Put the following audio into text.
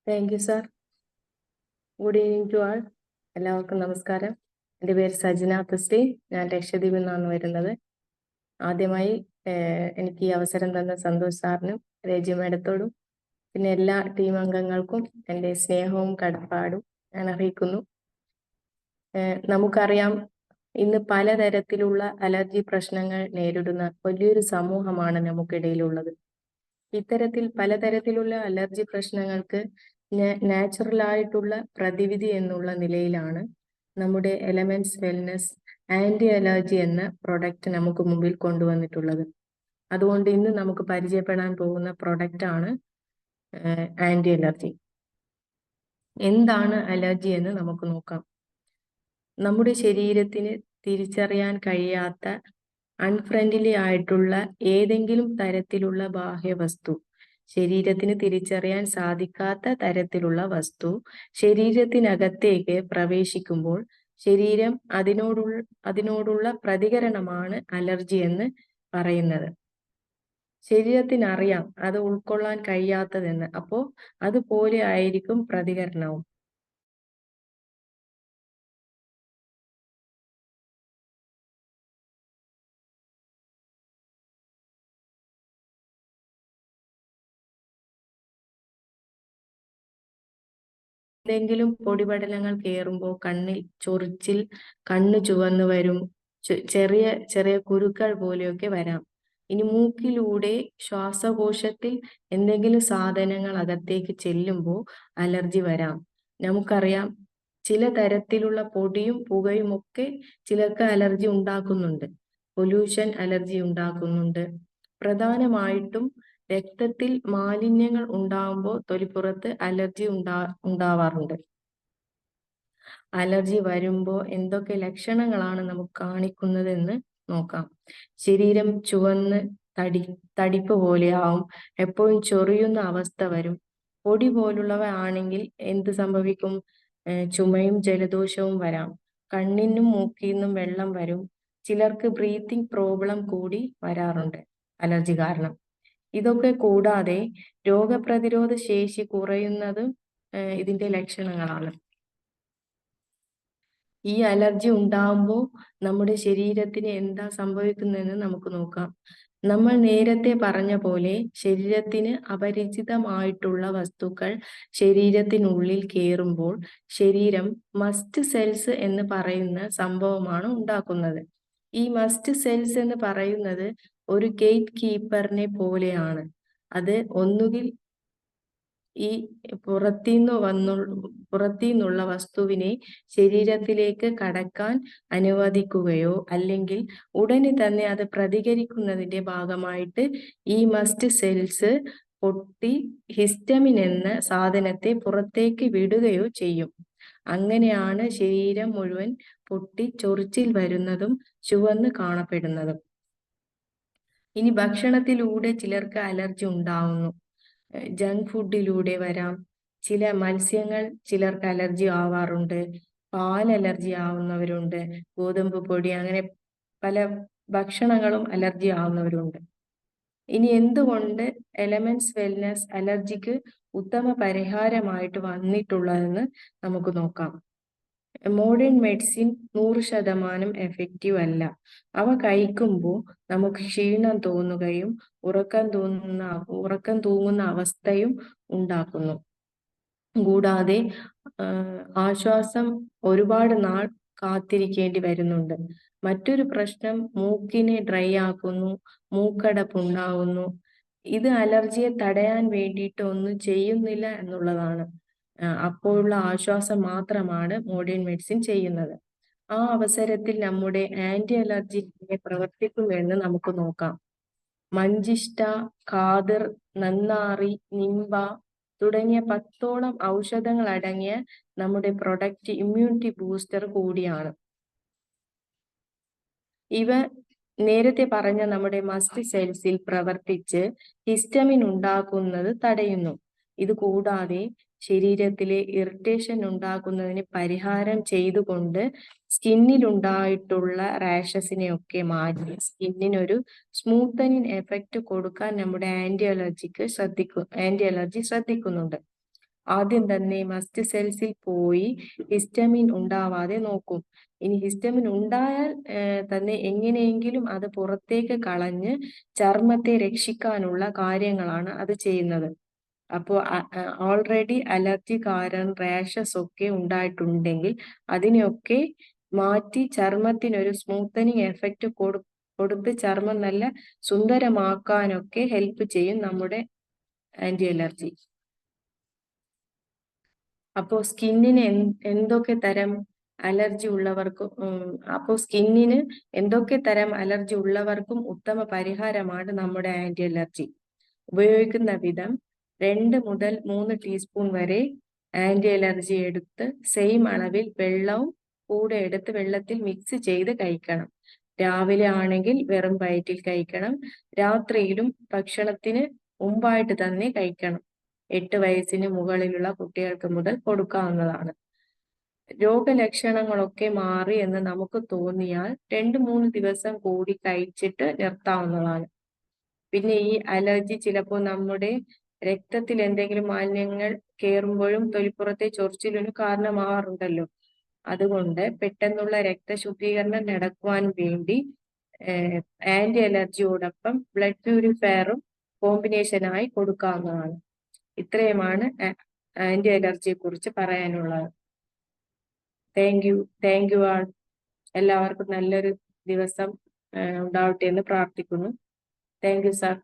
Thank you sir. Good evening to all. എല്ലാവർക്കും നമസ്കാരം. എൻ്റെ പേര് സജിന ക്രിസ്റ്റി. ഞാൻ ലക്ഷദ്വീപിൽ നിന്നാണ് വരുന്നത്. ആദ്യമായി എനിക്ക് ഈ അവസരം തന്ന സന്തോഷ് സാറിനും രജി മേഡത്തോടും പിന്നെ എല്ലാ ടീം അംഗങ്ങൾക്കും എൻ്റെ സ്നേഹവും കടപ്പാടും ഞാൻ അറിയിക്കുന്നു. നമുക്കറിയാം, ഇന്ന് പലതരത്തിലുള്ള അലർജി പ്രശ്നങ്ങൾ നേരിടുന്ന വലിയൊരു സമൂഹമാണ് നമുക്കിടയിലുള്ളത്. ഇത്തരത്തിൽ പലതരത്തിലുള്ള അലർജി പ്രശ്നങ്ങൾക്ക് നാച്ചുറൽ ആയിട്ടുള്ള പ്രതിവിധി എന്നുള്ള നിലയിലാണ് നമ്മുടെ എലമെന്റ്സ് വെൽനസ് ആന്റി അലർജി എന്ന പ്രൊഡക്റ്റ് നമുക്ക് മുമ്പിൽ കൊണ്ടുവന്നിട്ടുള്ളത്. അതുകൊണ്ട് ഇന്ന് നമുക്ക് പരിചയപ്പെടാൻ പോകുന്ന പ്രൊഡക്റ്റ് ആണ് ആന്റി അലർജി. എന്താണ് അലർജി എന്ന് നമുക്ക് നോക്കാം. നമ്മുടെ ശരീരത്തിന് തിരിച്ചറിയാൻ കഴിയാത്ത അൺഫ്രണ്ട്ലി ആയിട്ടുള്ള ഏതെങ്കിലും തരത്തിലുള്ള ബാഹ്യവസ്തു, ശരീരത്തിന് തിരിച്ചറിയാൻ സാധിക്കാത്ത തരത്തിലുള്ള വസ്തു ശരീരത്തിനകത്തേക്ക് പ്രവേശിക്കുമ്പോൾ ശരീരം അതിനോടുള്ള പ്രതികരണമാണ് അലർജി എന്ന് പറയുന്നത്. ശരീരത്തിനറിയാം അത് ഉൾക്കൊള്ളാൻ കഴിയാത്തതെന്ന്. അപ്പോൾ അതുപോലെ ആയിരിക്കും പ്രതികരണവും. എന്തെങ്കിലും പൊടിപടലങ്ങൾ കയറുമ്പോൾ കണ്ണിൽ ചൊറിച്ചിൽ, കണ്ണ് ചുവന്നു വരും, ചെറിയ ചെറിയ കുരുക്കൾ പോലെയൊക്കെ വരാം. ഇനി മൂക്കിലൂടെ ശ്വാസകോശത്തിൽ എന്തെങ്കിലും സാധനങ്ങൾ അകത്തേക്ക് ചെല്ലുമ്പോൾ അലർജി വരാം. നമുക്കറിയാം, ചില തരത്തിലുള്ള പൊടിയും പുകയും ഒക്കെ ചിലർക്ക് അലർജി ഉണ്ടാക്കുന്നുണ്ട്. പൊല്യൂഷൻ അലർജി ഉണ്ടാക്കുന്നുണ്ട്. പ്രധാനമായിട്ടും രക്തത്തിൽ മാലിന്യങ്ങൾ ഉണ്ടാകുമ്പോൾ തൊലിപ്പുറത്ത് അലർജി ഉണ്ടാവാറുണ്ട്. അലർജി വരുമ്പോൾ എന്തൊക്കെ ലക്ഷണങ്ങളാണ് നമുക്ക് കാണിക്കുന്നതെന്ന് നോക്കാം. ശരീരം ചുവന്ന് തടിപ്പ് പോലെയാവും. എപ്പോഴും ചൊറിയുന്ന അവസ്ഥ വരും. പൊടി പോലുള്ളവ ആണെങ്കിൽ എന്ത് സംഭവിക്കും? ചുമയും ജലദോഷവും വരാം. കണ്ണിനും മൂക്കിന്നും വെള്ളം വരും. ചിലർക്ക് ബ്രീത്തിങ് പ്രോബ്ലം കൂടി വരാറുണ്ട് അലർജി കാരണം. ഇതൊക്കെ കൂടാതെ രോഗപ്രതിരോധ ശേഷി കുറയുന്നതും ഇതിന്റെ ലക്ഷണങ്ങളാണ്. ഈ അലർജി ഉണ്ടാകുമ്പോൾ നമ്മുടെ ശരീരത്തിന് എന്താ സംഭവിക്കുന്നതെന്ന് നമുക്ക് നോക്കാം. നമ്മൾ നേരത്തെ പറഞ്ഞ പോലെ ശരീരത്തിന് അപരിചിതമായിട്ടുള്ള വസ്തുക്കൾ ശരീരത്തിനുള്ളിൽ കയറുമ്പോൾ ശരീരം മസ്റ്റ് സെൽസ് എന്ന് പറയുന്ന സംഭവമാണ് ഉണ്ടാക്കുന്നത്. ഈ മസ്റ്റ് സെൽസ് എന്ന് പറയുന്നത് ഒരു ഗേറ്റ് കീപ്പറിനെ പോലെയാണ്. അത് ഒന്നുകിൽ ഈ പുറത്തുനിന്നുള്ള വസ്തുവിനെ ശരീരത്തിലേക്ക് കടക്കാൻ അനുവദിക്കുകയോ അല്ലെങ്കിൽ ഉടനെ തന്നെ അത് പ്രതികരിക്കുന്നതിന്റെ ഭാഗമായിട്ട് ഈ മസ്റ്റ് സെൽസ് പൊട്ടി ഹിസ്റ്റമിൻ എന്ന സാധനത്തെ പുറത്തേക്ക് വിടുകയോ ചെയ്യും. അങ്ങനെയാണ് ശരീരം മുഴുവൻ പൊട്ടി ചൊറിച്ചിൽ വരുന്നതും ചുവന്ന് കാണപ്പെടുന്നതും. ഇനി ഭക്ഷണത്തിലൂടെ ചിലർക്ക് അലർജി ഉണ്ടാവുന്നു. ജങ്ക് ഫുഡിലൂടെ വരാം. ചില മത്സ്യങ്ങൾ ചിലർക്ക് അലർജി ആവാറുണ്ട്. പാൽ അലർജി ആവുന്നവരുണ്ട്. ഗോതമ്പ് പൊടി, അങ്ങനെ പല ഭക്ഷണങ്ങളും അലർജി ആവുന്നവരുണ്ട്. ഇനി എന്തുകൊണ്ട് എലമെന്റ്സ് വെൽനസ് അലർജിക്ക് ഉത്തമ പരിഹാരമായിട്ട് വന്നിട്ടുള്ളതെന്ന് നമുക്ക് നോക്കാം. മോഡേൺ മെഡിസിൻ 100% എഫക്റ്റീവ് അല്ല. അവ കഴിക്കുമ്പോൾ നമുക്ക് ക്ഷീണം തോന്നുകയും ഉറക്കം തൂങ്ങുന്ന അവസ്ഥയും ഉണ്ടാക്കുന്നു. കൂടാതെ ആശ്വാസം ഒരുപാട് നാൾ കാത്തിരിക്കേണ്ടി വരുന്നുണ്ട്. മറ്റൊരു പ്രശ്നം മൂക്കിനെ ഡ്രൈ ആക്കുന്നു, മൂക്കടപ്പുണ്ടാവുന്നു. ഇത് അലർജിയെ തടയാൻ വേണ്ടിയിട്ട് ഒന്നും ചെയ്യുന്നില്ല എന്നുള്ളതാണ്. അപ്പോഴുള്ള ആശ്വാസം മാത്രമാണ് മോഡേൺ മെഡിസിൻ ചെയ്യുന്നത്. ആ അവസരത്തിൽ നമ്മുടെ ആന്റി അലർജി എങ്ങനെ പ്രവർത്തിക്കുമെന്ന് നമുക്ക് നോക്കാം. മഞ്ചിഷ്ട, ഖാദിർ, നന്നാറി, നിംബ തുടങ്ങിയ 10ഓളം ഔഷധങ്ങൾ അടങ്ങിയ നമ്മുടെ പ്രൊഡക്റ്റ് ഇമ്മ്യൂണിറ്റി ബൂസ്റ്റർ കൂടിയാണ്. ഇവ നേരത്തെ പറഞ്ഞ നമ്മുടെ മസ്റ്റ് സെൽസിൽ പ്രവർത്തിച്ച് ഹിസ്റ്റമിൻ ഉണ്ടാക്കുന്നത് തടയുന്നു. ഇത് കൂടാതെ ശരീരത്തിലെ ഇറിറ്റേഷൻ ഉണ്ടാക്കുന്നതിന് പരിഹാരം ചെയ്തുകൊണ്ട് സ്കിന്നിലുണ്ടായിട്ടുള്ള റാഷസിനെയൊക്കെ മാറ്റി സ്കിന്നിനൊരു സ്മൂത്തനിങ് എഫക്റ്റ് കൊടുക്കാൻ നമ്മുടെ ആന്റി അലർജി ശ്രദ്ധിക്കുന്നുണ്ട്. ആദ്യം തന്നെ മസ്റ്റ് സെൽസിൽ പോയി ഹിസ്റ്റമിൻ ഉണ്ടാവാതെ നോക്കും. ഇനി ഹിസ്റ്റമിൻ ഉണ്ടായാൽ തന്നെ എങ്ങനെയെങ്കിലും അത് പുറത്തേക്ക് കളഞ്ഞ് ചർമ്മത്തെ രക്ഷിക്കാനുള്ള കാര്യങ്ങളാണ് അത് ചെയ്യുന്നത്. അപ്പോൾ ഓൾറെഡി അലർജി കാരണം റാഷസ് ഒക്കെ ഉണ്ടായിട്ടുണ്ടെങ്കിൽ അതിനെയൊക്കെ മാറ്റി ചർമ്മത്തിനൊരു സ്മൂത്തനിങ് എഫക്റ്റ് കൊടുത്ത് ചർമ്മം നല്ല സുന്ദരമാക്കാനൊക്കെ ഹെൽപ്പ് ചെയ്യും നമ്മുടെ ആന്റി അലർജി. അപ്പോൾ സ്കിന്നിന് എന്തൊക്കെ തരം അലർജി ഉള്ളവർക്കും സ്കിന്നിന് എന്തൊക്കെ തരം അലർജി ഉള്ളവർക്കും ഉത്തമ പരിഹാരമാണ് നമ്മുടെ ആന്റി അലർജി. ഉപയോഗിക്കുന്ന വിധം 2 മുതൽ 3 ടീസ്പൂൺ വരെ ആന്റി അലർജി എടുത്ത് സെയിം അളവിൽ വെള്ളവും കൂടെ എടുത്ത് വെള്ളത്തിൽ മിക്സ് ചെയ്ത് കഴിക്കണം. രാവിലെ ആണെങ്കിൽ വെറും വയറ്റിൽ കഴിക്കണം. രാത്രിയിലും ഭക്ഷണത്തിന് മുമ്പായിട്ട് തന്നെ കഴിക്കണം. 8 വയസ്സിന് മുകളിലുള്ള കുട്ടികൾക്ക് മുതൽ കൊടുക്കാവുന്നതാണ്. രോഗലക്ഷണങ്ങളൊക്കെ മാറി എന്ന് നമുക്ക് തോന്നിയാൽ 2-3 ദിവസം കൂടി കഴിച്ചിട്ട് നിർത്താവുന്നതാണ്. പിന്നെ ഈ അലർജി ചിലപ്പോൾ നമ്മുടെ രക്തത്തിൽ എന്തെങ്കിലും മാലിന്യങ്ങൾ കയറുമ്പോഴും തൊലിപ്പുറത്തെ ചൊറിച്ചിലിന് കാരണമാവാറുണ്ടല്ലോ. അതുകൊണ്ട് പെട്ടെന്നുള്ള രക്തശുദ്ധീകരണം നടക്കുവാൻ വേണ്ടി ആന്റി അലർജിയോടൊപ്പം ബ്ലഡ് പ്യൂരിഫയറും കോമ്പിനേഷനായി കൊടുക്കാവുന്നതാണ്. ഇത്രയുമാണ് ആന്റി അലർജിയെ കുറിച്ച് പറയാനുള്ളത്. Thank you all. എല്ലാവർക്കും നല്ലൊരു ദിവസം ഉണ്ടാവട്ടെ എന്ന് പ്രാർത്ഥിക്കുന്നു. Thank you sir.